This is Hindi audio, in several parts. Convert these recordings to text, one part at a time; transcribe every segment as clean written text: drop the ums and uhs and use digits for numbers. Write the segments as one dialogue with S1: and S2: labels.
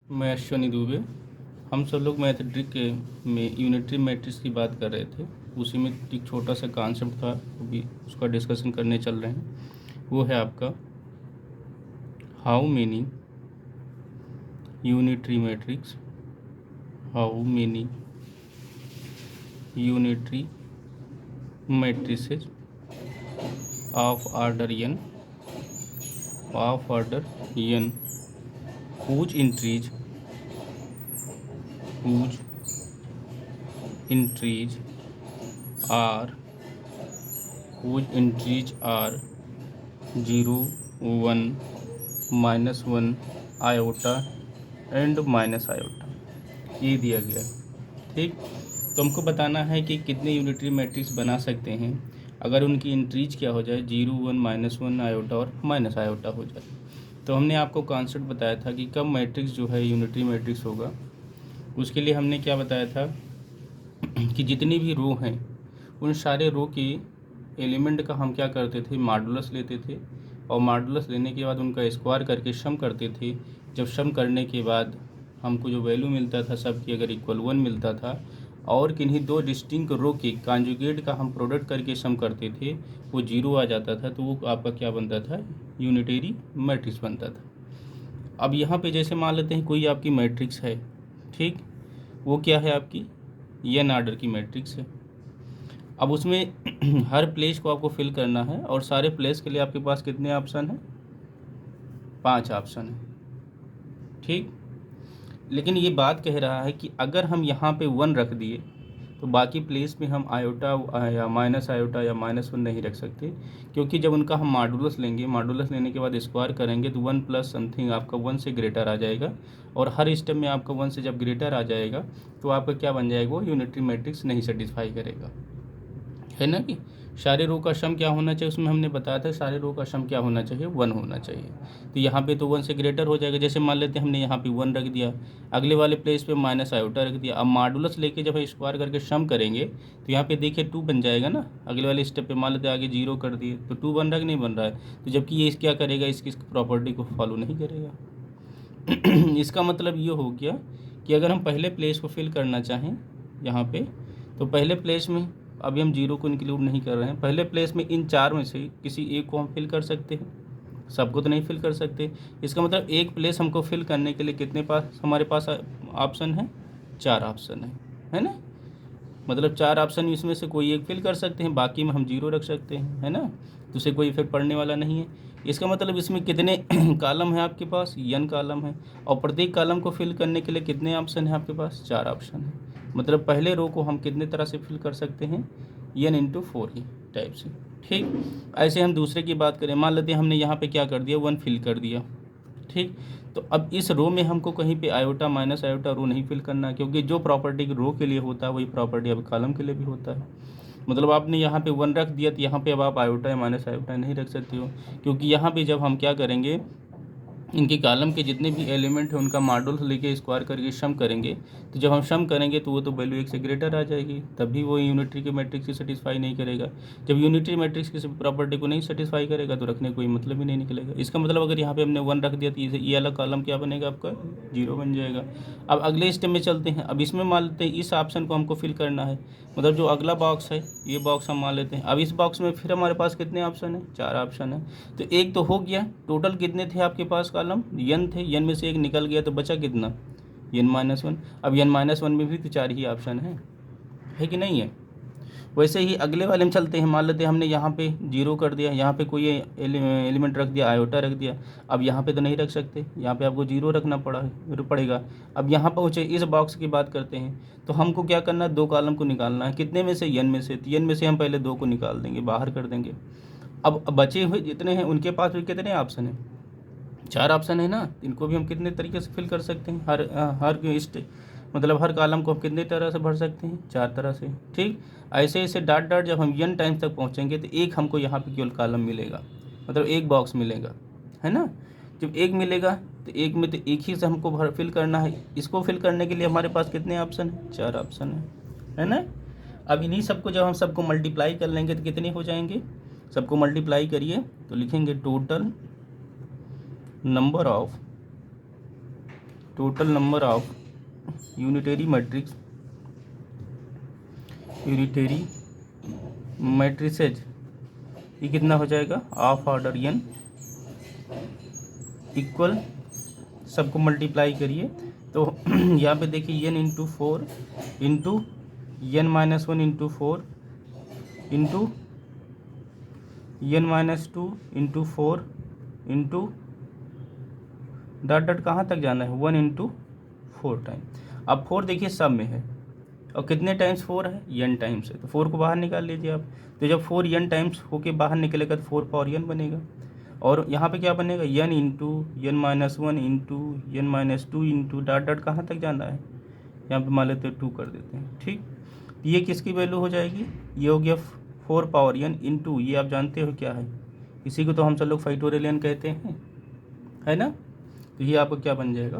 S1: मैं अश्वनी दुबे। हम सब लोग मैथमेटिक के में यूनिटरी मैट्रिक्स की बात कर रहे थे। उसी में एक छोटा सा कॉन्सेप्ट था, अभी उसका डिस्कशन करने चल रहे हैं। वो है आपका how many unitary matrix, how many unitary matrices of order n whose entries are 0, 1, -1, iota and minus iota, ये दिया गया है। ठीक, तो हमको बताना है कि कितने यूनिटरी मैट्रिक्स बना सकते हैं अगर उनकी इंट्रीज क्या हो जाए 0, 1, -1 आयोटा और माइनस आयोटा हो जाए। तो हमने आपको कॉन्सेप्ट बताया था कि कब मैट्रिक्स जो है यूनिटरी मैट्रिक्स होगा। उसके लिए हमने क्या बताया था कि जितनी भी रो हैं उन सारे रो के एलिमेंट का हम क्या करते थे, मॉडुलस लेते थे, और मॉडुलस लेने के बाद उनका स्क्वायर करके सम करते थे। जब सम करने के बाद हमको जो वैल्यू मिलता था सबकी अगर इक्वल 1 मिलता था, और किन्हीं दो डिस्टिंक्ट रो के कॉन्जुगेट का हम प्रोडक्ट करके सम करते थे, वो 0 आ जाता था, तो वो आपका क्या बनता था, यूनिटरी मैट्रिक्स बनता था। अब यहाँ पे जैसे मान लेते हैं कोई आपकी मैट्रिक्स है, ठीक, वो क्या है आपकी n आर्डर की मैट्रिक्स है। अब उसमें हर प्लेस को आपको फिल करना है, और सारे प्लेस के लिए आपके पास कितने ऑप्शन हैं, 5 ऑप्शन है। ठीक, लेकिन ये बात कह रहा है कि अगर हम यहाँ पे 1 रख दिए तो बाकी प्लेस में हम आयोटा या माइनस आयोटा या -1 नहीं रख सकते, क्योंकि जब उनका हम मॉडुलस लेंगे, मॉडुलस लेने के बाद स्क्वायर करेंगे तो 1 प्लस समथिंग आपका 1 से ग्रेटर आ जाएगा, और हर स्टेप में आपका 1 से जब ग्रेटर आ जाएगा तो आपका क्या बन जाएगा, वो यूनिटरी मैट्रिक्स नहीं सेटिस्फाई करेगा, है ना। कि सारे रो का सम क्या होना चाहिए, उसमें हमने बताया था सारे रो का सम क्या होना चाहिए, 1 होना चाहिए। तो यहाँ पे तो 1 से ग्रेटर हो जाएगा। जैसे मान लेते हैं हमने यहाँ पे 1 रख दिया, अगले वाले प्लेस पे माइनस आयोटा रख दिया। अब मॉडुलस लेके जब स्क्वायर करके सम करेंगे तो यहाँ पे देखिए 2 बन जाएगा ना। अगले वाले स्टेप पे मान लेते हैं आगे 0 कर दिए तो 2 बन रहा है कि नहीं बन रहा है, तो जबकि ये क्या करेगा, इसकी प्रॉपर्टी को फॉलो नहीं करेगा। इसका मतलब ये हो गया कि अगर हम पहले प्लेस को फिल करना चाहें यहाँ पे, तो पहले प्लेस में अभी हम 0 को इंक्लूड नहीं कर रहे हैं, पहले प्लेस में इन 4 में से किसी एक को हम फिल कर सकते हैं, सबको तो नहीं फिल कर सकते। इसका मतलब एक प्लेस हमको फिल करने के लिए कितने पास हमारे पास ऑप्शन है, 4 ऑप्शन है ना। मतलब 4 ऑप्शन इसमें से कोई एक फिल कर सकते हैं, बाकी में हम 0 रख सकते हैं, है ना। तो उससे कोई इफेक्ट पड़ने वाला नहीं है। इसका मतलब इसमें कितने कॉलम है आपके पास, n कॉलम है, और प्रत्येक कॉलम को फिल करने के लिए कितने ऑप्शन है आपके पास, 4 ऑप्शन है। मतलब पहले रो को हम कितने तरह से फिल कर सकते हैं, n×4 ही टाइप से। ठीक, ऐसे हम दूसरे की बात करें, मान लेते हैं हमने यहाँ पे क्या कर दिया, 1 फिल कर दिया। ठीक, तो अब इस रो में हमको कहीं पे आयोटा माइनस आयोटा रो नहीं फिल करना, क्योंकि जो प्रॉपर्टी रो के लिए होता है वही प्रॉपर्टी अब कॉलम के लिए भी होता है। मतलब आपने यहाँ पे 1 रख दिया तो यहाँ पे अब आप आयोटा या माइनस आयोटा नहीं रख सकते हो, क्योंकि यहाँ पे जब हम क्या करेंगे, इनके कॉलम के जितने भी एलिमेंट हैं उनका मॉडुलस लेके स्क्वायर करके सम करेंगे, तो जब हम सम करेंगे तो वो तो वैल्यू 1 से ग्रेटर आ जाएगी, तभी वो यूनिटरी के मैट्रिक्स की सेटिस्फाई नहीं करेगा। जब यूनिटरी मैट्रिक्स किसी प्रॉपर्टी को नहीं सेटिस्फाई करेगा तो रखने कोई मतलब ही नहीं निकलेगा। इसका मतलब अगर यहाँ पे हमने 1 रख दिया तो ये वाला कॉलम क्या बनेगा आपका, 0 बन जाएगा। अब अगले स्टेप में चलते हैं। अब इसमें मान लेते हैं इस ऑप्शन को हमको फिल करना है, मतलब जो अगला बॉक्स है ये बॉक्स हम मान लेते हैं। अब इस बॉक्स में फिर हमारे पास कितने ऑप्शन है, 4 ऑप्शन है। तो एक तो हो गया, टोटल कितने थे आपके पास कॉलम, n थे, n में से एक निकल गया तो बचा कितना, n-1। अब n-1 में भी तो 4 ही ऑप्शन है कि नहीं है। वैसे ही अगले वाले में चलते हैं। मान लेते हैं हमने यहाँ पे 0 कर दिया, यहाँ पे कोई एलिमेंट रख दिया, आयोटा रख दिया। अब यहाँ पे तो नहीं रख सकते, यहाँ पे आपको 0 रखना पड़ेगा। अब यहाँ पहुँचे, इस बॉक्स की बात करते हैं, तो हमको क्या करना है, 2 कॉलम को निकालना है। कितने में से, n में से। तो n में से हम पहले 2 को निकाल देंगे, बाहर कर देंगे। अब बचे हुए जितने हैं उनके पास भी कितने ऑप्शन हैं, 4 ऑप्शन है ना। इनको भी हम कितने तरीके से फिल कर सकते हैं, मतलब हर कॉलम को हम कितने तरह से भर सकते हैं, 4 तरह से। ठीक, ऐसे ऐसे डॉट डॉट जब हम n टाइम्स तक पहुंचेंगे तो एक हमको यहाँ पे केवल कॉलम मिलेगा, मतलब एक बॉक्स मिलेगा, है ना। जब एक मिलेगा तो एक में तो एक ही से हमको फिल करना है। इसको फिल करने के लिए हमारे पास कितने ऑप्शन है, 4 ऑप्शन है ना। अब इन्हीं सबको जब हम सबको मल्टीप्लाई कर लेंगे तो कितने हो जाएंगे, सबको मल्टीप्लाई करिए तो लिखेंगे total number of total number of unitary matrices ये कितना हो जाएगा, ऑफ ऑर्डर n इक्वल, सबको मल्टीप्लाई करिए तो यहाँ पे देखिए n into 4 into n-1 into 4 into n-2 into 4 into dot dot कहाँ तक जाना है 1 इंटू 4 टाइम। अब 4 देखिए सब में है और कितने टाइम्स 4 है, n टाइम्स है, तो 4 को बाहर निकाल लीजिए आप। तो जब 4 n टाइम्स होके बाहर निकलेगा तो 4 पावर n बनेगा। और यहाँ पे क्या बनेगा n into n-1 into n-2 into dot dot कहाँ तक जाना है, यहाँ पे मान लेते हैं 2 कर देते हैं। ठीक, ये किसकी वैल्यू हो जाएगी, ये हो गया 4 पावर n इंटू, ये आप जानते हो क्या है, इसी को तो हम सब लोग फैक्टोरियल कहते हैं, है ना। तो ये आपको क्या बन जाएगा,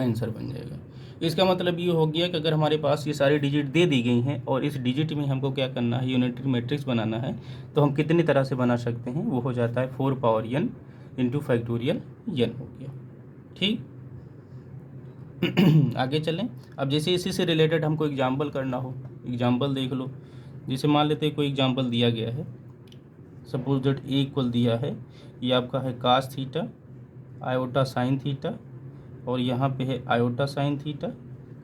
S1: आंसर बन जाएगा। इसका मतलब ये हो गया कि अगर हमारे पास ये सारी डिजिट दे दी गई हैं और इस डिजिट में हमको क्या करना है, यूनिटरी मैट्रिक्स बनाना है, तो हम कितनी तरह से बना सकते हैं, वो हो जाता है 4 power n into factorial n हो गया। ठीक, आगे चलें। अब जैसे इसी से रिलेटेड हमको एग्जाम्पल करना हो, एग्जाम्पल देख लो। जैसे मान लेते हैं कोई एग्जाम्पल दिया गया है, सपोज दैट ए इक्वल दिया है, ये आपका है cos theta iota sine theta, और यहाँ पे है आयोटा साइन थीटा,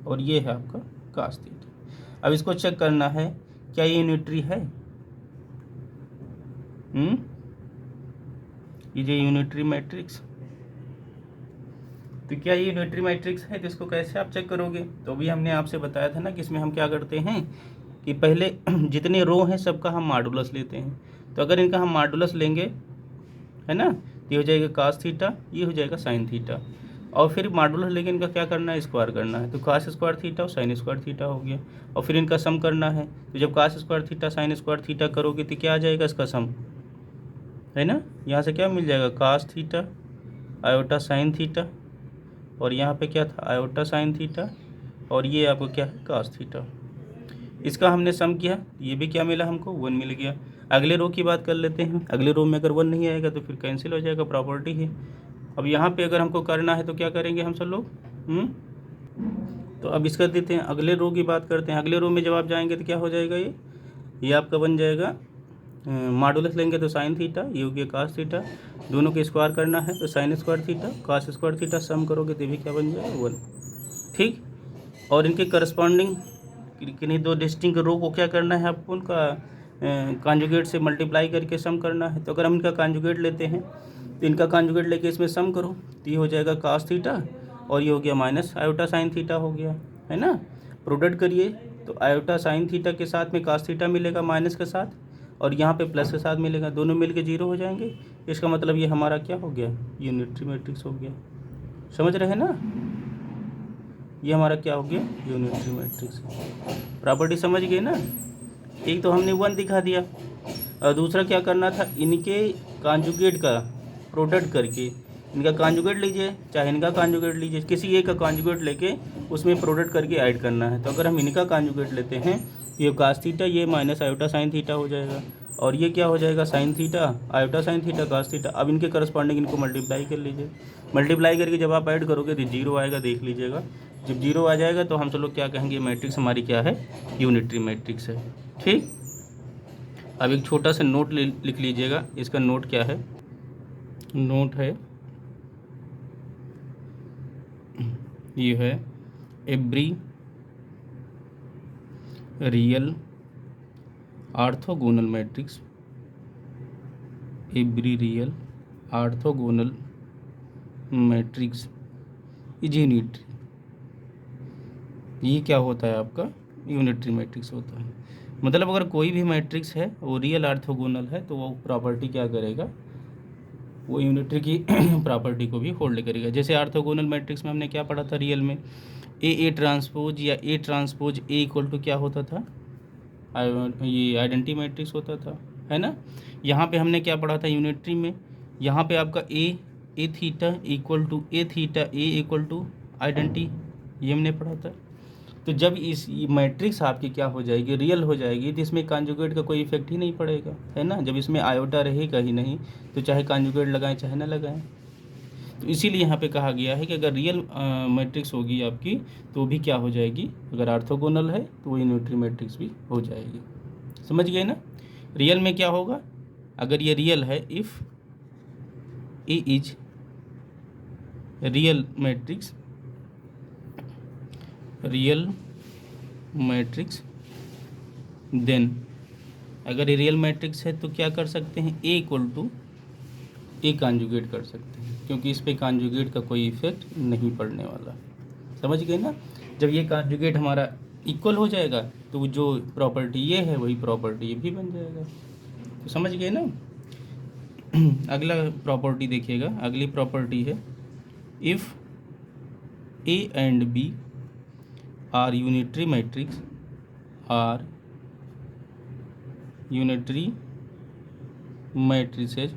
S1: और ये है आपका कास थीटा। अब इसको चेक करना है क्या ये यूनिटरी है, ये जो यूनिटरी मैट्रिक्स, तो क्या ये यूनिटरी मैट्रिक्स है, तो इसको कैसे आप चेक करोगे। तो अभी हमने आपसे बताया था ना कि इसमें हम क्या करते हैं कि पहले जितने रो हैं सबका हम मॉडुलस लेते हैं। तो अगर इनका हम मॉडुलस लेंगे, है ना, तो ये हो जाएगा कास थीटा, ये हो जाएगा साइन थीटा, और फिर मॉडुलस लेके इनका क्या करना है, स्क्वायर करना है। तो कास स्क्वायर थीटा और साइन स्क्वायर थीटा हो गया, और फिर इनका सम करना है। तो जब cos square theta sine square theta करोगे तो क्या आ जाएगा इसका सम, है ना। यहाँ से क्या मिल जाएगा, cos theta iota sine theta, और यहाँ पे क्या था, आयोटा साइन थीटा, और ये आपको क्या है, कास थीटा। इसका हमने सम किया, ये भी क्या मिला हमको, 1 मिल गया। अगले रो की बात कर लेते हैं। अगले रो में अगर 1 नहीं आएगा तो फिर कैंसिल हो जाएगा, प्रॉपर्टी है। अब यहाँ पे अगर हमको करना है तो क्या करेंगे हम सब लोग, तो अब इसका देते हैं, अगले रो की बात करते हैं। अगले रो में जब आप जाएंगे तो क्या हो जाएगा, ये आपका बन जाएगा, मॉडुलस लेंगे तो साइन थीटा, ये हो गया कास थीटा, दोनों के स्क्वायर करना है तो sine square theta cos square theta, sum करोगे तो भी क्या बन जाएगा 1। ठीक, और इनके करस्पॉन्डिंग किन्हीं दो डिस्टिंक्ट रो को क्या करना है आपको, उनका कॉन्जुगेट से मल्टीप्लाई करके सम करना है। तो अगर हम इनका कॉन्जुगेट लेते हैं तो इनका कॉन्जुगेट लेके इसमें सम करो तो ये हो जाएगा कास थीटा, और ये हो गया माइनस आयोटा साइन थीटा हो गया, है ना। प्रोडक्ट करिए तो आयोटा साइन थीटा के साथ में कास थीटा मिलेगा माइनस के साथ, और यहाँ पे प्लस के साथ मिलेगा, दोनों मिलके 0 हो जाएंगे। इसका मतलब ये हमारा क्या हो गया, यूनिटरी मैट्रिक्स हो गया। समझ रहे हैं ना, ये हमारा क्या हो गया, यूनिटरी मैट्रिक्स। प्रॉपर्टी समझ गए ना। एक तो हमने 1 दिखा दिया, और दूसरा क्या करना था, इनके कॉन्जुगेट का प्रोडक्ट करके, इनका कॉन्जुगेट लीजिए चाहे इनका कॉन्जुगेट लीजिए, किसी एक का कॉन्जुगेट लेके उसमें प्रोडक्ट करके ऐड करना है। तो अगर हम इनका कॉन्जुगेट लेते हैं तो ये कास थीटा, ये माइनस आयोटा साइन थीटा हो जाएगा, और ये क्या हो जाएगा, sine theta iota sine theta cos theta. अब इनके करस्पॉन्डिंग इनको मल्टीप्लाई कर लीजिए, मल्टीप्लाई करके जब आप ऐड करोगे तो 0 आएगा, देख लीजिएगा। जब 0 आ जाएगा तो हम सब लोग क्या कहेंगे, मैट्रिक्स हमारी क्या है, यूनिटरी मैट्रिक्स है। ठीक, अब एक छोटा सा नोट लिख लीजिएगा। इसका नोट क्या है, नोट है ये है, every real orthogonal matrix, every real orthogonal matrix is unitary. ये क्या होता है आपका, यूनिटरी मैट्रिक्स होता है। मतलब अगर कोई भी मैट्रिक्स है वो रियल ऑर्थोगोनल है तो वो प्रॉपर्टी क्या करेगा, वो यूनिटरी की प्रॉपर्टी को भी होल्ड करेगा। जैसे ऑर्थोगोनल मैट्रिक्स में हमने क्या पढ़ा था रियल में, ए ट्रांसपोज या A transpose A equal to क्या होता था, ये आइडेंटिटी मैट्रिक्स होता था, है ना। यहाँ पे हमने क्या पढ़ा था यूनिटरी में, यहाँ पे आपका A theta equal to A theta A equal to identity, ये हमने पढ़ा था। तो जब इस मैट्रिक्स आपकी क्या हो जाएगी, रियल हो जाएगी, तो इसमें कॉन्जुगेट का कोई इफेक्ट ही नहीं पड़ेगा, है ना। जब इसमें आयोटा रहेगा ही नहीं तो चाहे कॉन्जुगेट लगाएं चाहे ना लगाएं। तो इसीलिए यहाँ पे कहा गया है कि अगर रियल मैट्रिक्स होगी आपकी तो भी क्या हो जाएगी, अगर ऑर्थोगोनल है तो वो यूनिटरी मैट्रिक्स भी हो जाएगी। समझ गए ना। रियल में क्या होगा, अगर ये रियल है, if A is real matrix, real matrix then, अगर ये रियल मैट्रिक्स है तो क्या कर सकते हैं, ए इक्वल टू ए कॉन्जुगेट कर सकते हैं, क्योंकि इस पे कॉन्जुगेट का कोई इफेक्ट नहीं पड़ने वाला। समझ गए ना। जब ये कॉन्जुगेट हमारा इक्वल हो जाएगा तो जो प्रॉपर्टी ये है वही प्रॉपर्टी ये भी बन जाएगा। तो समझ गए ना। अगला प्रॉपर्टी देखिएगा, अगली प्रॉपर्टी है if A and B are unitary matrix, are unitary matrices,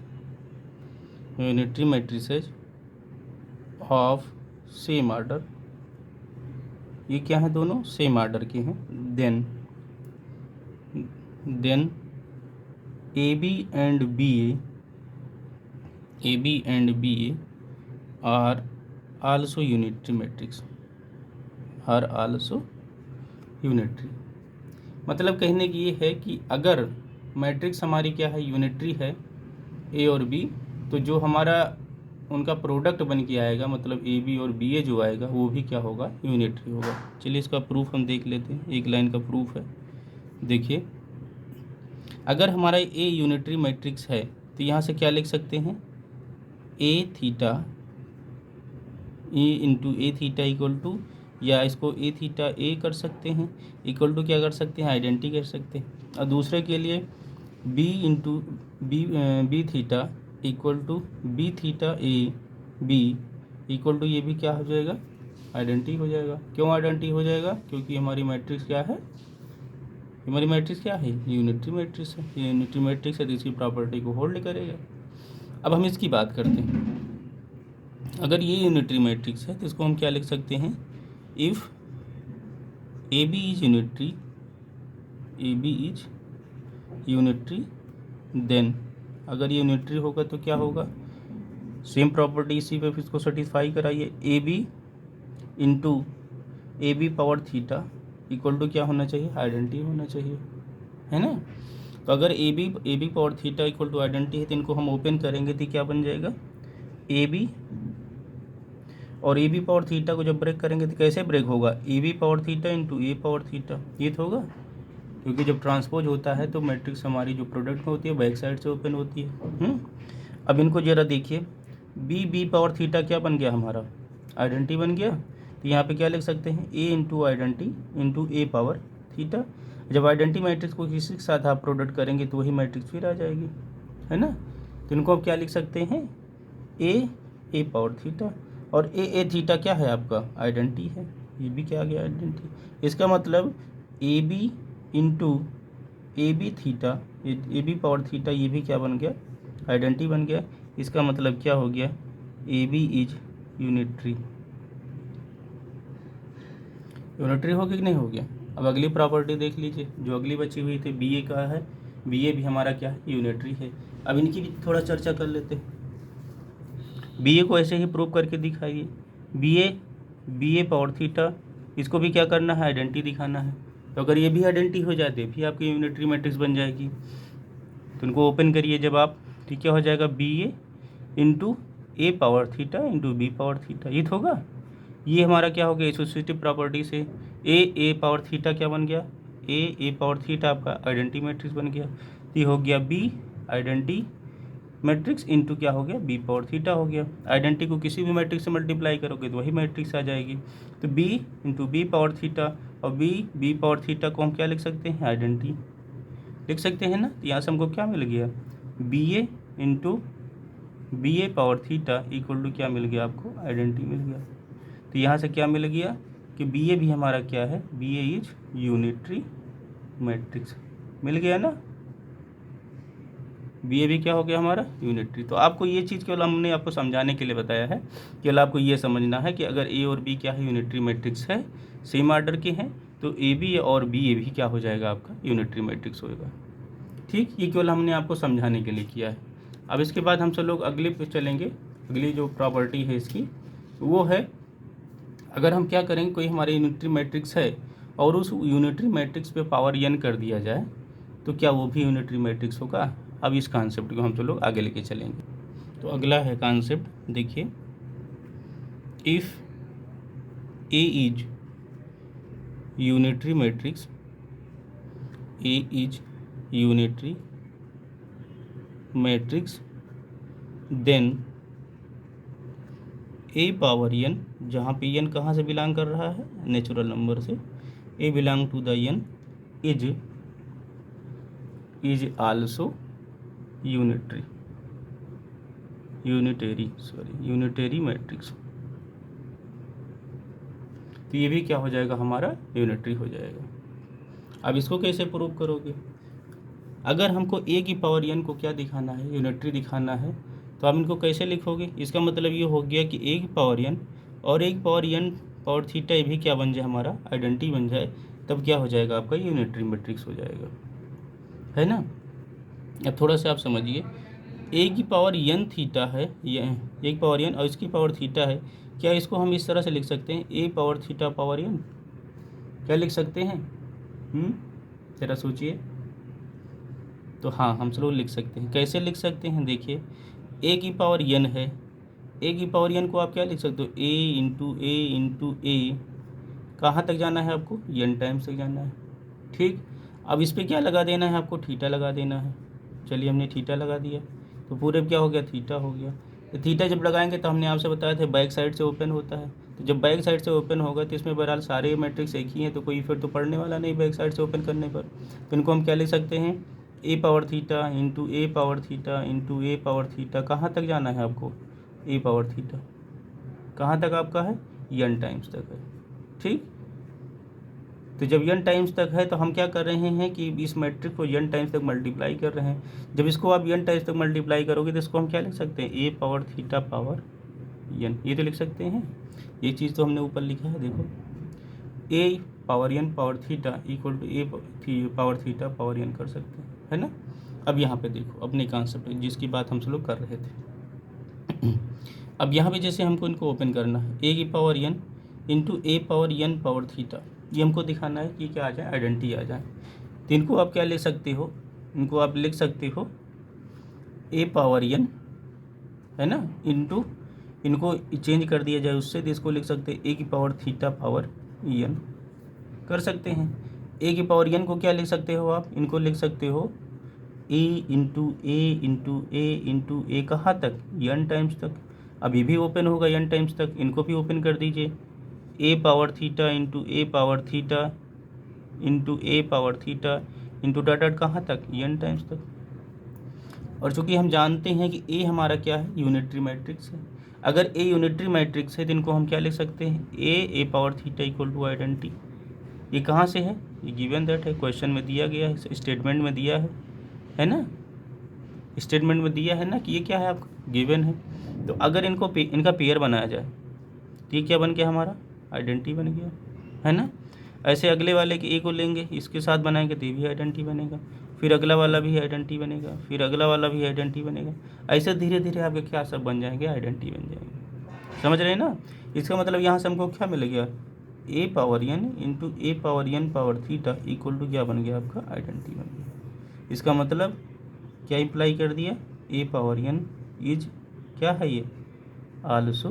S1: unitary matrices of same order, ये क्या है, दोनों सेम आर्डर के हैं, then A B and B A are also unitary matrix, are also unitary. मतलब कहने की ये है कि अगर मैट्रिक्स हमारी क्या है, यूनिटरी है, ए और बी, तो जो हमारा उनका प्रोडक्ट बन के आएगा, मतलब ए बी और बी ए जो आएगा वो भी क्या होगा, यूनिटरी होगा। चलिए इसका प्रूफ हम देख लेते हैं, एक लाइन का प्रूफ है। देखिए, अगर हमारा ए यूनिटरी मैट्रिक्स है तो यहाँ से क्या लिख सकते हैं, A theta, A into A theta equal to, या इसको ए थीटा ए कर सकते हैं, इक्वल टू क्या कर सकते हैं, आइडेंटिटी कर सकते हैं। और दूसरे के लिए B into B theta equal to B theta A B equal to, ये भी क्या हो जाएगा, आइडेंटिटी हो जाएगा। क्यों आइडेंटिटी हो जाएगा, क्योंकि हमारी मैट्रिक्स क्या है, हमारी मैट्रिक्स क्या है, यूनिटरी मैट्रिक्स है। यूनिटरी मैट्रिक्स है तो इसकी प्रॉपर्टी को होल्ड करेगा। अब हम इसकी बात करते हैं, अगर ये यूनिटरी मैट्रिक्स है तो इसको हम क्या लिख सकते हैं, if A B is unitary, A B is unitary, then अगर ये यूनिटरी होगा तो क्या होगा, सेम प्रॉपर्टी इसी पे इसको सेटिस्फाई कराइए, A B into A B power theta equal to क्या होना चाहिए, आइडेंटिटी होना चाहिए, है ना। तो अगर A B power theta equal to identity है तो इनको हम ओपन करेंगे तो क्या बन जाएगा, ए बी, और ए बी पावर थीटा को जब ब्रेक करेंगे तो कैसे ब्रेक होगा, A B power theta into A power theta, ये तो होगा, क्योंकि जब ट्रांसपोज होता है तो मैट्रिक्स हमारी जो प्रोडक्ट में होती है बैक साइड से ओपन होती है। अब इनको जरा देखिए, बी पावर थीटा क्या बन गया हमारा, आइडेंटिटी बन गया। तो यहाँ पे क्या लिख सकते हैं, ए into identity into A power theta. जब आइडेंटिटी मैट्रिक्स को किसी के साथ आप प्रोडक्ट करेंगे तो वही मैट्रिक्स फिर आ जाएगी, है ना। तो इनको आप क्या लिख सकते हैं, ए पावर थीटा, और ए थीटा क्या है आपका, आइडेंटिटी है, ये भी क्या आ गया, आइडेंटिटी। इसका मतलब A B into A B theta, A B power theta, ये भी क्या बन गया, आइडेंटिटी बन गया। इसका मतलब क्या हो गया, A B is unitary, unitary हो गया कि नहीं हो गया। अब अगली प्रॉपर्टी देख लीजिए, जो अगली बची हुई थी बी ए का है, बी ए भी हमारा क्या है, यूनिटरी है। अब इनकी भी थोड़ा चर्चा कर लेते हैं। बी ए को ऐसे ही प्रूव करके दिखाइए, बी ए पावर थीटा, इसको भी क्या करना है, आइडेंटिटी दिखाना है। तो अगर ये भी आइडेंटिटी हो जाते भी आपकी यूनिटरी मैट्रिक्स बन जाएगी। तो इनको ओपन करिए जब आप, तो क्या हो जाएगा, B A into A power theta into B power theta, ये तो होगा। ये हमारा क्या हो गया, एसोसिएटिव प्रॉपर्टी से ए पावर थीटा क्या बन गया, ए पावर थीटा आपका आइडेंटिटी मैट्रिक्स बन गया। तो ये हो गया बी आइडेंटिटी मैट्रिक्स इंटू क्या हो गया, बी पावर थीटा हो गया। आइडेंटिटी को किसी भी मैट्रिक्स से मल्टीप्लाई करोगे तो वही मैट्रिक्स आ जाएगी। तो B into B power theta, और बी पावर थीटा को हम क्या लिख सकते हैं, आइडेंटिटी लिख सकते हैं ना। तो यहाँ से हमको क्या मिल गया, B A into B A power theta equal to क्या मिल गया आपको, आइडेंटिटी मिल गया। तो यहाँ से क्या मिल गया कि बी ए भी हमारा क्या है, B A is unitary matrix, मिल गया ना। बी ए भी क्या हो गया हमारा, यूनिटरी। तो आपको ये चीज़ केवल हमने आपको समझाने के लिए बताया है, केवल आपको ये समझना है कि अगर ए और बी क्या है, यूनिटरी मैट्रिक्स है, सेम आर्डर के हैं, तो ए बी और बी ए भी क्या हो जाएगा आपका, यूनिटरी मैट्रिक्स होएगा। ठीक, ये केवल हमने आपको समझाने के लिए किया है। अब इसके बाद हम सब लोग अगले पे चलेंगे, अगली जो प्रॉपर्टी है इसकी वो है, अगर हम क्या करेंगे, कोई हमारे यूनिटरी मैट्रिक्स है और उस यूनिटरी मैट्रिक्स पे पावर n कर दिया जाए तो क्या वो भी यूनिटरी मैट्रिक्स होगा। अब इस कॉन्सेप्ट को हम तो लोग आगे लेके चलेंगे। तो अगला है कॉन्सेप्ट, देखिए, if A is unitary matrix, A is unitary matrix then A power n, जहाँ पे n कहाँ से बिलोंग कर रहा है, नेचुरल नंबर से, A belong to the n is also unitary matrix. तो ये भी क्या हो जाएगा, हमारा यूनिटरी हो जाएगा। अब इसको कैसे प्रूव करोगे, अगर हमको ए की पावर n को क्या दिखाना है, यूनिटरी दिखाना है, तो आप इनको कैसे लिखोगे। इसका मतलब ये हो गया कि ए की पावर n और ए की पावर n पावर थीटा ये भी क्या बन जाए, हमारा आइडेंटिटी बन जाए, तब क्या हो जाएगा, आपका यूनिटरी मैट्रिक्स हो जाएगा, है ना। अब थोड़ा सा आप समझिए, ए की पावर n थीटा है, ये ए की पावर n और इसकी पावर थीटा है, क्या इसको हम इस तरह से लिख सकते हैं, A power theta power n, क्या लिख सकते हैं, जरा सोचिए। तो हाँ, हम सब लोग लिख सकते हैं। कैसे लिख सकते हैं, देखिए, ए की पावर n है, ए की पावर n को आप क्या लिख सकते हो, इंटू ए, कहाँ तक जाना है आपको, n टाइम्स तक जाना है, ठीक। अब इस पर क्या लगा देना है आपको, थीटा लगा देना है। चलिए हमने थीटा लगा दिया, तो पूरे क्या हो गया, थीटा हो गया। तो थीटा जब लगाएंगे तो हमने आपसे बताया था बैक साइड से ओपन होता है, तो जब बैक साइड से ओपन होगा तो इसमें बहरहाल सारे मैट्रिक्स एक ही हैं, तो कोई फिर तो पढ़ने वाला नहीं बैक साइड से ओपन करने पर। तो इनको हम क्या लिख सकते हैं, A power theta into A power theta into A power theta, कहाँ तक जाना है आपको, ए पावर थीटा कहाँ तक आपका है, n टाइम्स तक है, ठीक। तो जब n टाइम्स तक है तो हम क्या कर रहे हैं कि इस मैट्रिक्स को n टाइम्स तक मल्टीप्लाई कर रहे हैं। जब इसको आप n टाइम्स तक मल्टीप्लाई करोगे तो इसको हम क्या लिख सकते हैं, A power theta power n, ये तो लिख सकते हैं। ये चीज़ तो हमने ऊपर लिखा है, देखो, A power n power theta equal to A power theta power n कर सकते हैं, है ना। अब यहाँ पे देखो अपने कॉन्सेप्ट जिसकी बात हम सब लोग कर रहे थे। अब यहाँ पे जैसे हमको इनको ओपन करना है, ए की power n into A power n power theta, ये हमको दिखाना है कि क्या आ जाए, आइडेंटिटी आ जाए। तो इनको आप क्या लिख सकते हो, इनको आप लिख सकते हो ए पावर n, है ना, इंटू, इनको चेंज कर दिया जाए उससे, तो इसको लिख सकते हैं ए की पावर थीटा पावर n कर सकते हैं। ए की पावर n को क्या लिख सकते हो आप, इनको लिख सकते हो ए इंटू ए इंटू ए इंटू ए, कहाँ तक, n टाइम्स तक। अभी भी ओपन होगा n टाइम्स तक, इनको भी ओपन कर दीजिए, A power theta into A power theta into A power theta into dot dot कहाँ तक, n टाइम्स तक। और चूंकि हम जानते हैं कि ए हमारा क्या है, यूनिटरी मैट्रिक्स है, अगर ए यूनिटरी मैट्रिक्स है तो इनको हम क्या लिख सकते हैं, A power theta equal to identity. ये कहाँ से है, ये गिवन दैट है, क्वेश्चन में दिया गया है, स्टेटमेंट में दिया है ना, स्टेटमेंट में दिया है ना कि ये क्या है आपका, गिवन है। तो अगर इनको इनका पेयर बनाया जाए तो ये क्या बन गया, हमारा आइडेंटिटी बन गया, है ना। ऐसे अगले वाले के ए को लेंगे, इसके साथ बनाएंगे तो ये भी आइडेंटिटी बनेगा, फिर अगला वाला भी आइडेंटिटी बनेगा, फिर अगला वाला भी आइडेंटिटी बनेगा। ऐसे धीरे धीरे आपके क्या सब बन जाएंगे, आइडेंटिटी बन जाएंगे, समझ रहे हैं ना। इसका मतलब यहाँ से हमको क्या मिल गया, A power n into A power n power theta equal to क्या बन गया, आपका आइडेंटिटी बन गया। इसका मतलब क्या इम्प्लाई कर दिया, ए पावर n इज क्या है, ये आल्सो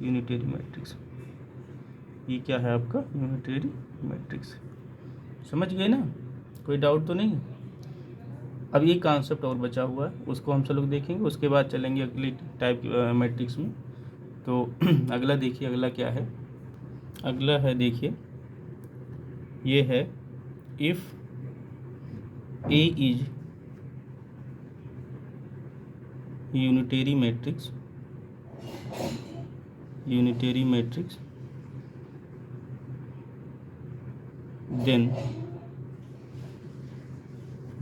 S1: यूनिटरी मैट्रिक्स। ये क्या है आपका, यूनिटरी मैट्रिक्स। समझ गए ना, कोई डाउट तो नहीं। अब ये कॉन्सेप्ट और बचा हुआ है, उसको हम सब लोग देखेंगे, उसके बाद चलेंगे अगली टाइप मैट्रिक्स में। तो अगला देखिए, अगला क्या है, अगला है, देखिए, ये है if A is unitary matrix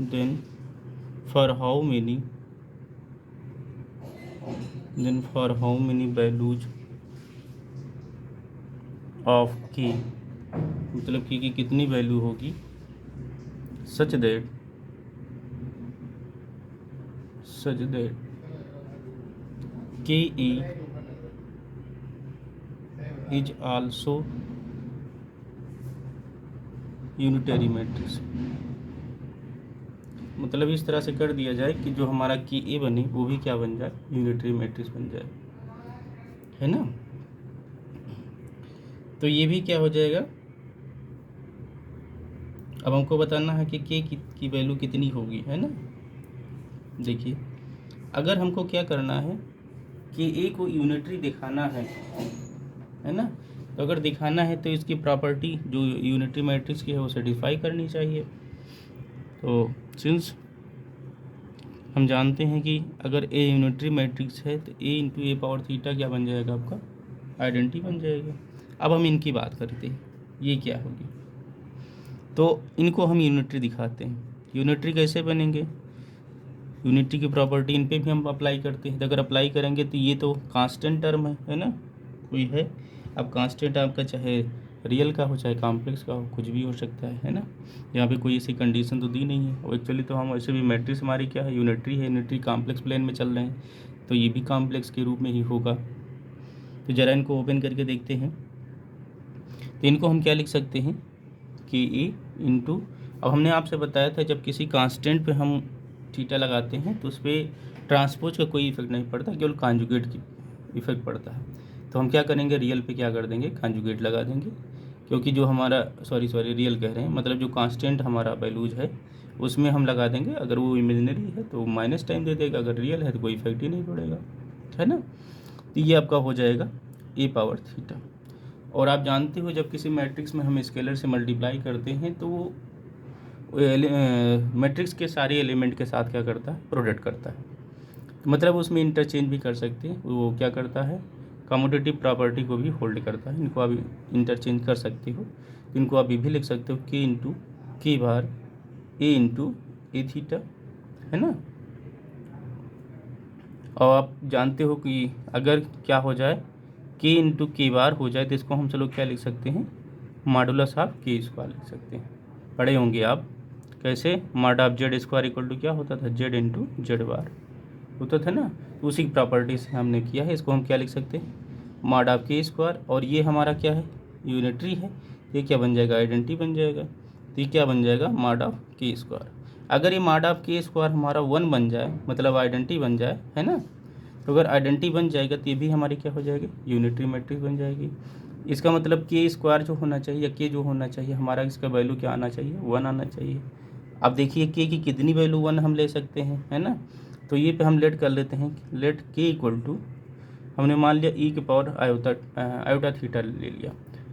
S1: then for how many values of k, मतलब k की कितनी वैल्यू होगी, सच दैट के E is also unitary matrix. मतलब इस तरह से कर दिया जाए कि जो हमारा की ए बने वो भी क्या बन जाए, यूनिटरी मैट्रिक्स बन जाए, है ना। तो ये भी क्या हो जाएगा, अब हमको बताना है कि के की वैल्यू कितनी होगी, है ना। देखिए अगर हमको क्या करना है कि ए को यूनिटरी दिखाना है ना, तो अगर दिखाना है तो इसकी प्रॉपर्टी जो यूनिटरी मैट्रिक्स की है वो सेटिस्फाई करनी चाहिए। तो सिंस हम जानते हैं कि अगर ए यूनिटरी मैट्रिक्स है तो ए इंटू ए पावर थीटा क्या बन जाएगा, आपका आइडेंटिटी बन जाएगा। अब हम इनकी बात करते हैं, ये क्या होगी, तो इनको हम यूनिटरी दिखाते हैं। यूनिटरी कैसे बनेंगे, यूनिटरी की प्रॉपर्टी इन पे भी हम अप्लाई करते हैं। तो अगर अप्लाई करेंगे तो ये तो कांस्टेंट टर्म है ना, कोई है। अब कांस्टेंट आपका चाहे रियल का हो चाहे कॉम्प्लेक्स का हो, कुछ भी हो सकता है ना। यहाँ पे कोई ऐसी कंडीशन तो दी नहीं है। और एक्चुअली तो हम वैसे भी मैट्रिक्स हमारी क्या है, यूनिटरी है, यूनिटरी कॉम्प्लेक्स प्लेन में चल रहे हैं, तो ये भी कॉम्प्लेक्स के रूप में ही होगा। तो ज़रा इनको ओपन करके देखते हैं। तो इनको हम क्या लिख सकते हैं कि ई इंटू, अब हमने आपसे बताया था जब किसी कांस्टेंट पे हम थीटा लगाते हैं तो उस पर ट्रांसपोज का कोई इफेक्ट नहीं पड़ता, केवल कॉन्जुगेट की इफेक्ट पड़ता है। तो हम क्या करेंगे, रियल पे क्या कर देंगे, कॉन्जुगेट लगा देंगे, क्योंकि जो हमारा सॉरी रियल कह रहे हैं, मतलब जो कांस्टेंट हमारा वैल्यूज है उसमें हम लगा देंगे। अगर वो इमेजिनरी है तो माइनस टाइम दे देगा, अगर रियल है तो कोई इफेक्ट ही नहीं पड़ेगा, है ना। तो ये आपका हो जाएगा ए पावर थीटा। और आप जानते हो जब किसी मैट्रिक्स में हम स्केलर से मल्टीप्लाई करते हैं तो वो मैट्रिक्स के सारे एलिमेंट के साथ क्या करता है, प्रोडक्ट करता है। तो मतलब उसमें इंटरचेंज भी कर सकते हैं, वो क्या करता है, कम्यूटेटिव प्रॉपर्टी को भी होल्ड करता है। इनको आप इंटरचेंज कर सकते हो। तो इनको आप भी लिख सकते हो के इंटू के बार ए इंटू ए थीटा, है ना। और आप जानते हो कि अगर क्या हो जाए, के इंटू के बार हो जाए तो इसको हम चलो क्या लिख सकते हैं, मॉडुलस ऑफ के स्क्वायर लिख सकते हैं। पढ़े होंगे आप कैसे, mod of Z square equal to क्या होता था, जेड इंटू जेड बार होता था ना। उसी की प्रॉपर्टी से हमने किया है। इसको हम क्या लिख सकते हैं, मॉड ऑफ के स्क्वायर, और ये हमारा क्या है, यूनिटरी है, ये क्या बन जाएगा, आइडेंटिटी बन जाएगा। तो ये क्या बन जाएगा, मॉड ऑफ के स्क्वायर। अगर ये मॉड ऑफ के स्क्वायर हमारा 1 बन जाए, मतलब आइडेंटिटी बन जाए, है ना। तो अगर आइडेंटिटी बन जाएगा तो ये भी हमारी क्या हो जाएगी, यूनिटरी मैट्रिक्स बन जाएगी। इसका मतलब के स्क्वायर जो होना चाहिए या के जो होना चाहिए हमारा, इसका वैल्यू क्या आना चाहिए, 1 आना चाहिए। अब देखिए के की कितनी वैल्यू 1 हम ले सकते हैं, है ना। तो ये पे हम लेट कर लेते हैं, लेट के इक्वल टू, हमने मान लिया ई के पावर आयोटा थीटा ले लिया।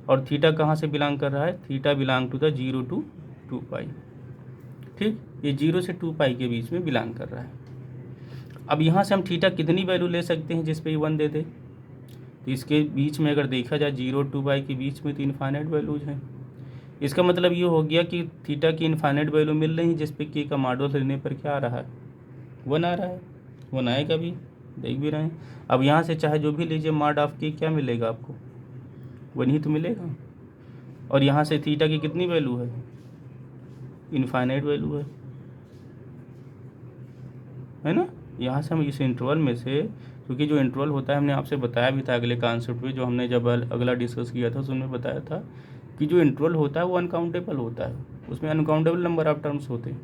S1: और थीटा कहाँ से बिलोंग कर रहा है, theta belong to the 0 to 2 pi, ठीक। ये 0 से 2 पाई के बीच में बिलोंग कर रहा है। अब यहाँ से हम थीटा कितनी वैल्यू ले सकते हैं जिस पे 1 दे दे। तो इसके बीच में अगर देखा जाए 0 2 पाई के बीच में तो इनफाइनाइट वैल्यूज हैं। इसका मतलब ये हो गया कि थीटा की इनफाइनाइट वैल्यू मिल रही है जिस पे के का मॉडुलस लेने पर क्या आ रहा है, 1 आ रहा है। 1 आएगा भी, देख भी रहे हैं। अब यहाँ से चाहे जो भी लीजिए मॉड ऑफ के क्या मिलेगा आपको, 1 ही तो मिलेगा। और यहाँ से थीटा की कितनी वैल्यू है, इनफाइनाइट वैल्यू है ना। यहाँ से हम इस इंटरवल में से, क्योंकि जो इंटरवल होता है हमने आपसे बताया भी था अगले कॉन्सेप्ट में, जो हमने जब अगला डिस्कस किया था उसमें बताया था कि जो इंटरवल होता है वो अनकाउंटेबल होता है, उसमें अनकाउंटेबल नंबर ऑफ टर्म्स होते हैं,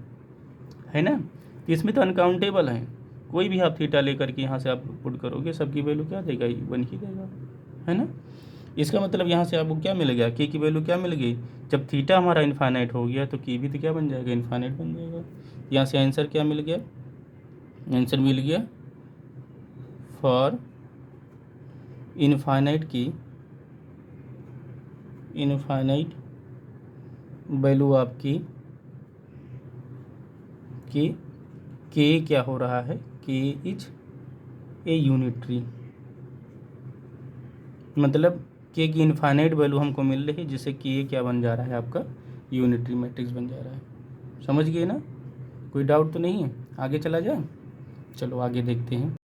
S1: है ना। इसमें तो अनकाउंटेबल हैं, कोई भी आप थीटा लेकर के यहाँ से आप पुट करोगे सबकी वैल्यू क्या देगा, 1 ही देगा, है ना। इसका मतलब यहाँ से आपको क्या मिल गया, के की वैल्यू क्या मिल गई, जब थीटा हमारा इनफाइनाइट हो गया तो के भी तो क्या बन जाएगा, इनफाइनाइट बन जाएगा। यहाँ से आंसर क्या मिल गया, आंसर मिल गया फॉर इनफाइनाइट की इनफाइनाइट वैल्यू आपकी कि के क्या हो रहा है, के इज ए यूनिटरी, मतलब के की इनफाइनाइट वैल्यू हमको मिल रही है जिससे कि ये क्या बन जा रहा है, आपका यूनिटरी मैट्रिक्स बन जा रहा है। समझ गए ना, कोई डाउट तो नहीं है, आगे चला जाए। चलो आगे देखते हैं।